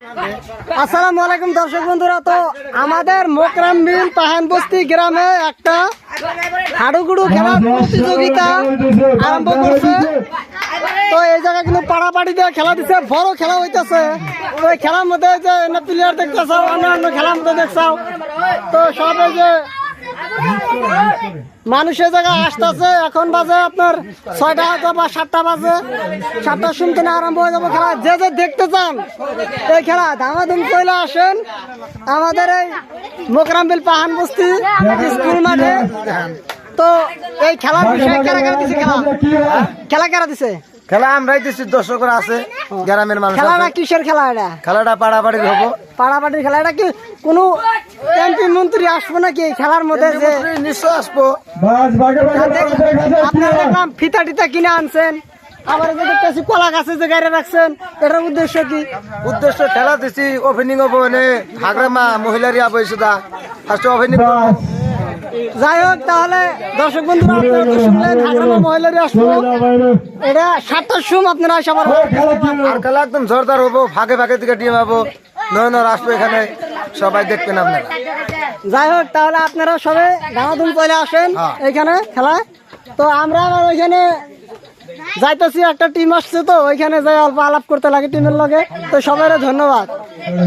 আসসালামু আলাইকুম দর্শক বন্ধুরা, তো আমাদের মোকরামবিল পাহান বস্তি গ্রামে একটা হাডুগুডু খেলার প্রতিযোগিতা আরম্ভ করছে। তো এই জায়গায় কিন্তু পাড়াপাড়ি দিয়ে খেলা দিচ্ছে, বড় খেলা হইতেছে। তো এই খেলার মধ্যে যে প্লেয়ার দেখতেছ, অন্যান্য খেলার মধ্যে দেখছাও, তো সব এই যে মানুষের জায়গায় আসতেছে। এখন বাজে আপনার 6টা বা 7টা বাজে, 7টার সময় আরম্ভ হয়ে যাবো খেলা। যে যে দেখতে চান এই খেলা ধামাধুম কইলে আসেন আমাদের এই মোকরামবিল পাহান বস্তি স্কুল মাঠে। তো এই খেলার বিষয়ে কারা কারা দিছে? খেলা কারা দিছে? খেলা আমরাই দিচ্ছি, দর্শক আছে গ্রামের মানুষ। খেলাটা কিসের খেলা? এটা খেলাটা পাড়াপাড়ির হবো, পাড়াপাড়ির খেলা। এটা কি কোনো এমপি মন্ত্রী আসবো নাকি এই খেলার মধ্যে? নিশ্চয় আসবো। আপনারা দেখলাম ফিতা টিতা কিনে আনছেন, আবার দেখতেছি কলা গাছে যে গাড়ি রাখছেন, এটার উদ্দেশ্য কি? উদ্দেশ্য খেলা দিচ্ছি, ওপেনিং হবো এনে হাগরামা মহিলারই আবশ্যকতা ফার্স্ট ওপেনিং। যাই হোক, তাহলে দর্শক বন্ধুরা আপনারা শুনলেন হাগরামা মহিলারই আসবো। এটা 7টার সময় আপনারা আসা পারবেন। আর খেলা একদম জোরদার হবো, ফাঁকে ফাঁকে দিকে টিম হবো, নয় আসবো এখানে, সবাই দেখবেন আপনারা। যাই হোক, তাহলে আপনারা সবাই ধামাধুম চলে আসেন এখানে খেলায়। তো আমরা আবার ওইখানে যাইতেছি, একটা টিম আসছে, তো ওইখানে যাই অল্প আলাপ করতে লাগে টিমের লগে। তো সবাই ধন্যবাদ।